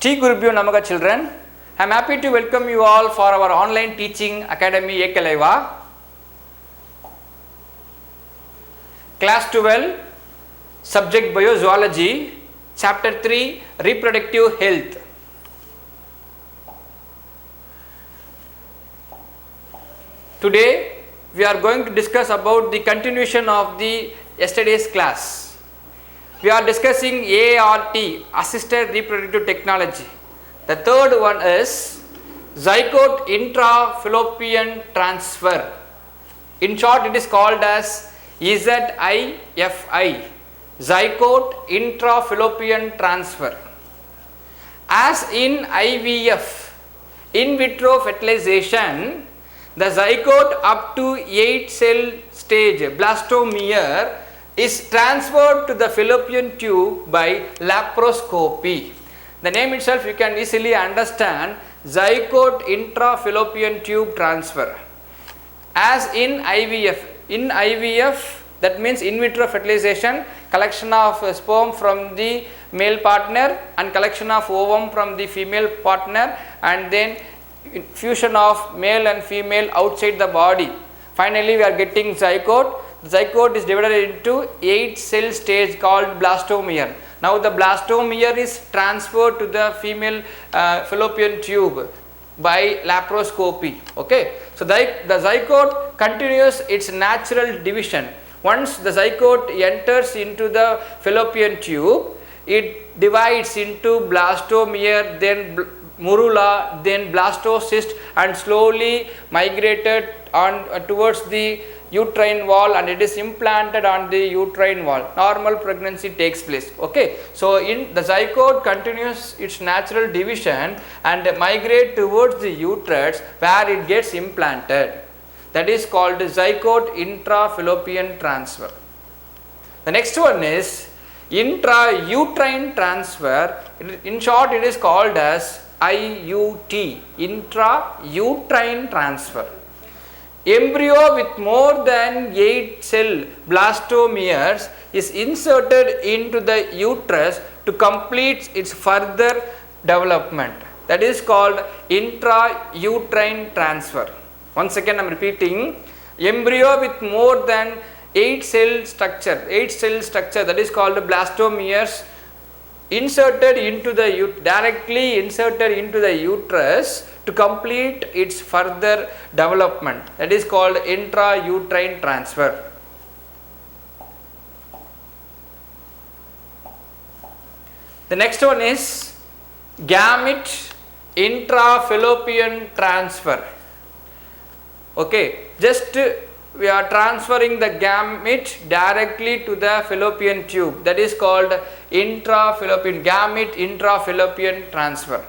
Shri Gurubhyo Namaha children, I am happy to welcome you all for our online teaching academy Ekalaiva. Class 12, subject Biozoology, chapter 3, reproductive health. Today we are going to discuss about the continuation of the yesterday's class. We are discussing ART, assisted reproductive technology. The third one is zygote intrafallopian transfer. In short, it is called as ZIFI, zygote intrafallopian transfer. As in IVF, in vitro fertilization, the zygote up to 8 cell stage blastomere is transferred to the fallopian tube by laparoscopy. The name itself you can easily understand, zygote intrafallopian tube transfer. As in IVF, that means in vitro fertilization, collection of sperm from the male partner and collection of ovum from the female partner, and then fusion of male and female outside the body. Finally, we are getting zygote. The zygote is divided into 8 cell stage called blastomere. Now the blastomere is transferred to the female fallopian tube by laparoscopy. Okay, so the zygote continues its natural division. Once the zygote enters into the fallopian tube, it divides into blastomere, then morula, then blastocyst, and slowly migrated on towards the uterine wall, and it is implanted on the uterine wall. Normal pregnancy takes place. Okay, so in the zygote continues its natural division and migrate towards the uterus where it gets implanted. That is called zygote intrafallopian transfer. The next one is intrauterine transfer. In short, it is called as IUT, intrauterine transfer. Embryo with more than 8 cell blastomeres is inserted into the uterus to complete its further development. That is called intrauterine transfer. Once again I am repeating, embryo with more than 8 cell structure, that is called blastomeres, inserted into the directly inserted into the uterus to complete its further development. That is called intrauterine transfer. The next one is gamete intrafallopian transfer. Okay, just we are transferring the gamete directly to the fallopian tube. That is called gamete intrafallopian transfer.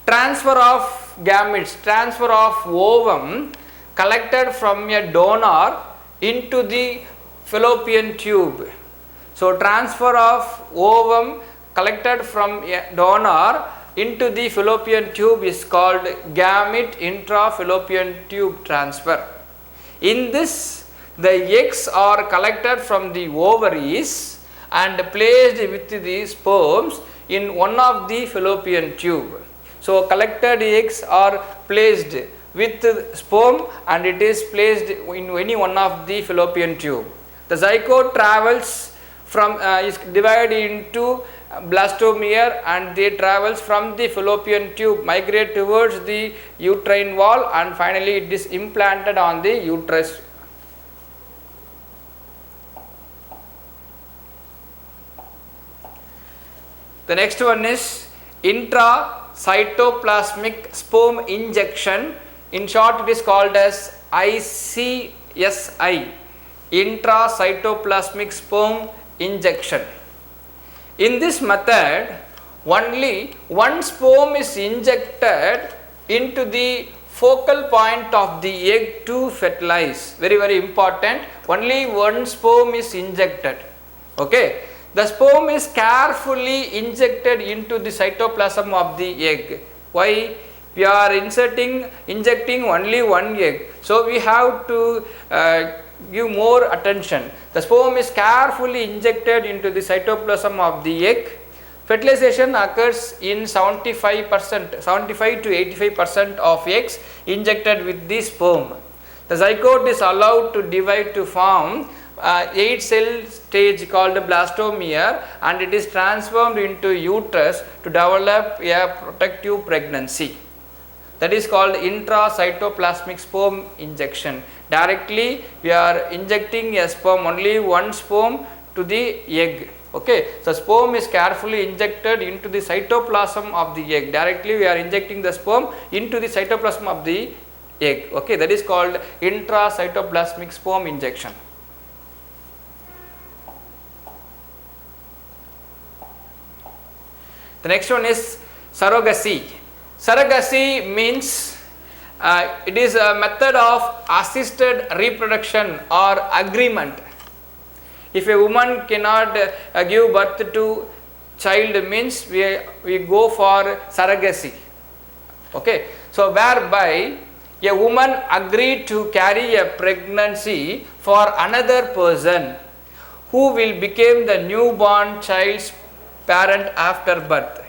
Transfer of gametes, transfer of ovum collected from a donor into the fallopian tube. So transfer of ovum collected from a donor into the fallopian tube is called gamete intrafallopian tube transfer. In this, the eggs are collected from the ovaries and placed with the sperms in one of the fallopian tube. So collected eggs are placed with sperm and it is placed in any one of the fallopian tube. The zygote travels from is divided into blastomere, and they travels from the fallopian tube, migrate towards the uterine wall, and finally it is implanted on the uterus. The next one is intracytoplasmic sperm injection. In short, it is called as ICSI, intracytoplasmic sperm injection. In this method, only one sperm is injected into the focal point of the egg to fertilize. Very, very important. Only one sperm is injected. Okay. The sperm is carefully injected into the cytoplasm of the egg. Why? We are injecting only one egg. So we have to give more attention. The sperm is carefully injected into the cytoplasm of the egg. Fertilization occurs in 75 to 85% of eggs injected with the sperm. The zygote is allowed to divide to form 8 cell stage called blastomere, and it is transformed into uterus to develop a protective pregnancy. That is called intracytoplasmic sperm injection. Directly we are injecting a sperm, only one sperm to the egg. Okay, so sperm is carefully injected into the cytoplasm of the egg. Directly we are injecting the sperm into the cytoplasm of the egg. Okay, that is called intracytoplasmic sperm injection. The next one is surrogacy. Surrogacy means it is a method of assisted reproduction or agreement. If a woman cannot give birth to child, means we go for surrogacy. Okay, so whereby a woman agreed to carry a pregnancy for another person who will become the newborn child's parent after birth.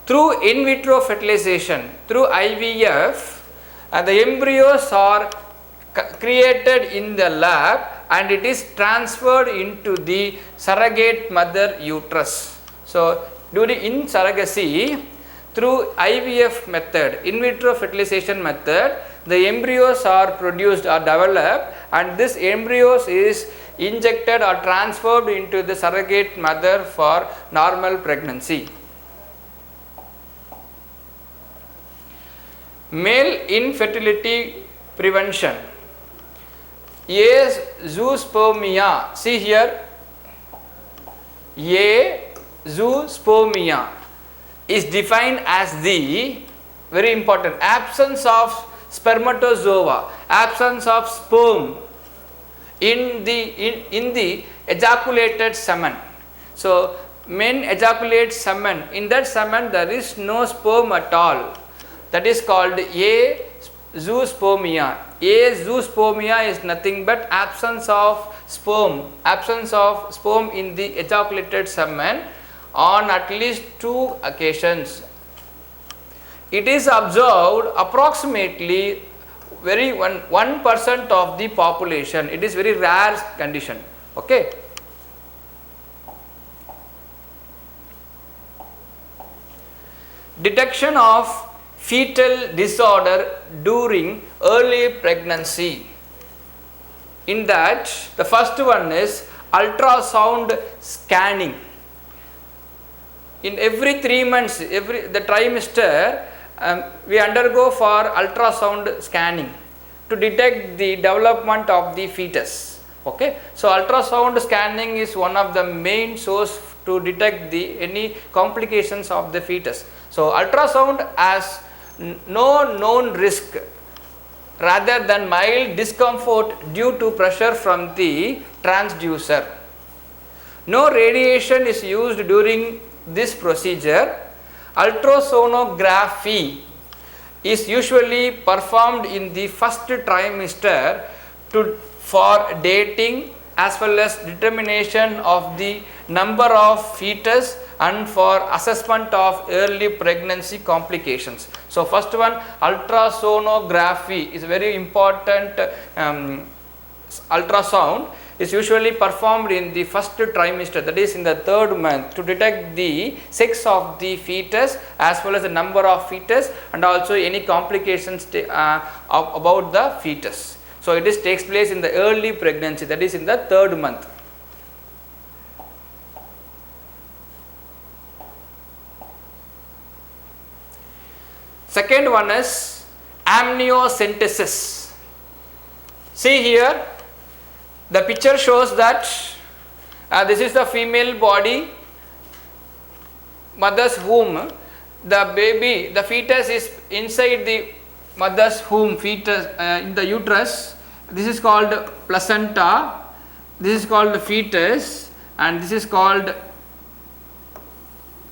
Through in vitro fertilization, through IVF, the embryos are created in the lab and it is transferred into the surrogate mother uterus. So, in surrogacy, through IVF method, in vitro fertilization method, the embryos are produced or developed, and this embryos is injected or transferred into the surrogate mother for normal pregnancy. Male infertility prevention. Azoospermia, see here, azoospermia is defined as the, very important, absence of spermatozoa, absence of sperm in the ejaculated semen. So, men ejaculate semen, in that semen there is no sperm at all, that is called azoospermia. Azoospermia is nothing but absence of sperm in the ejaculated semen on at least 2 occasions. It is observed approximately 1% of the population. It is very rare condition. Okay. Detection of fetal disorder during early pregnancy. In that, the first one is ultrasound scanning. In every 3 months, the trimester, we undergo for ultrasound scanning to detect the development of the fetus. Okay, so ultrasound scanning is one of the main source to detect any complications of the fetus. So ultrasound has no known risk rather than mild discomfort due to pressure from the transducer. No radiation is used during this procedure. Ultrasonography is usually performed in the first trimester for dating as well as determination of the number of fetus and for assessment of early pregnancy complications. So, first one, ultrasonography is very important. Ultrasound is usually performed in the first trimester, that is in the 3rd month, to detect the sex of the fetus as well as the number of fetus and also any complications about the fetus. So, it takes place in the early pregnancy, that is in the 3rd month. Second one is amniocentesis. See here, the picture shows that this is the female body, mother's womb. The baby, the fetus is inside the mother's womb, fetus in the uterus. This is called placenta, this is called fetus, and this is called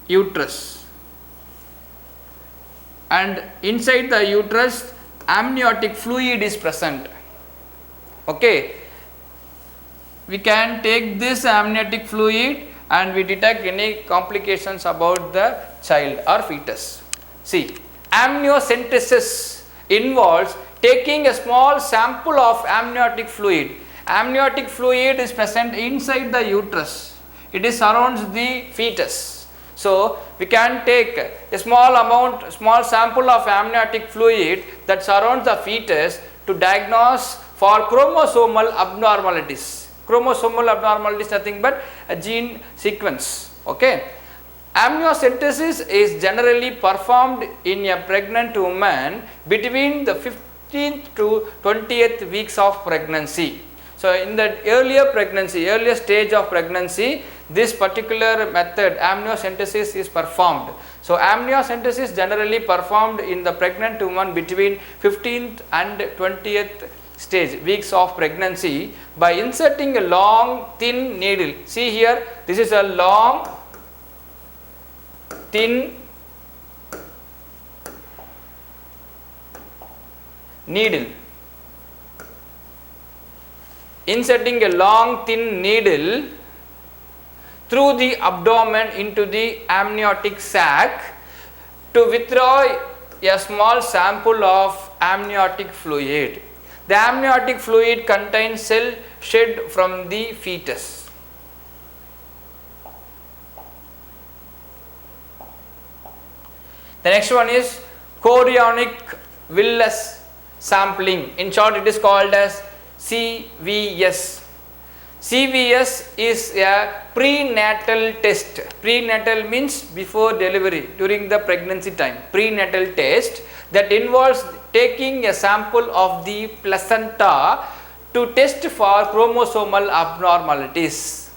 uterus. And inside the uterus, amniotic fluid is present. Okay, we can take this amniotic fluid and we detect any complications about the child or fetus. See, amniocentesis involves taking a small sample of amniotic fluid. Amniotic fluid is present inside the uterus. It is surrounds the fetus. So, we can take a small sample of amniotic fluid that surrounds the fetus to diagnose for chromosomal abnormalities. Chromosomal abnormality is nothing but a gene sequence. Okay. Amniocentesis is generally performed in a pregnant woman between the 15th to 20th weeks of pregnancy. So, in the earlier stage of pregnancy, this particular method amniocentesis is performed. So, amniocentesis generally performed in the pregnant woman between 15th and 20th stage weeks of pregnancy by inserting a long thin needle. See here, this is a long thin needle. Inserting a long thin needle through the abdomen into the amniotic sac to withdraw a small sample of amniotic fluid. The amniotic fluid contains cell shed from the fetus. The next one is chorionic villus sampling. In short, it is called as CVS. CVS is a prenatal test. Prenatal means before delivery, during the pregnancy time. Prenatal test that involves taking a sample of the placenta to test for chromosomal abnormalities.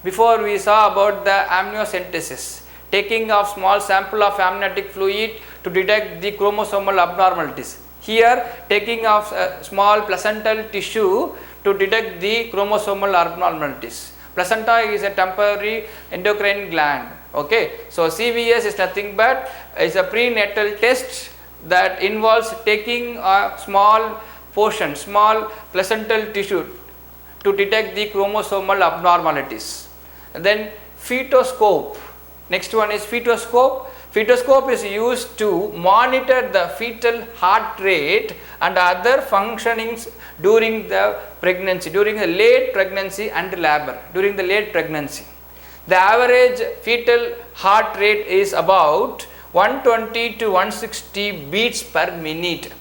Before we saw about the amniocentesis, taking of small sample of amniotic fluid to detect the chromosomal abnormalities. Here, taking of small placental tissue to detect the chromosomal abnormalities. Placenta is a temporary endocrine gland. Okay, so CVS is nothing but is a prenatal test that involves taking a small portion, small placental tissue to detect the chromosomal abnormalities. And then fetoscope. Next one is fetoscope. Fetoscope is used to monitor the fetal heart rate and other functionings during the pregnancy, during the late pregnancy and labor, during the late pregnancy. The average fetal heart rate is about 120 to 160 beats per minute.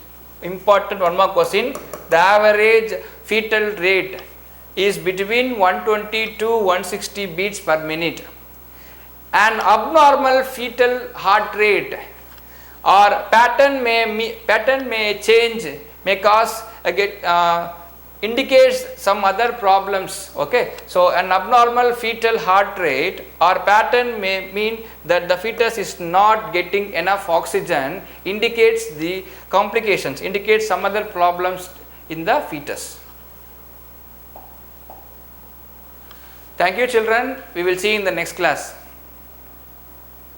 Important one more question. The average fetal rate is between 120 to 160 beats per minute. An abnormal fetal heart rate or pattern may change, may cause indicates some other problems. Okay, so an abnormal fetal heart rate or pattern may mean that the fetus is not getting enough oxygen, indicates the complications, indicates some other problems in the fetus. Thank you children, we will see in the next class.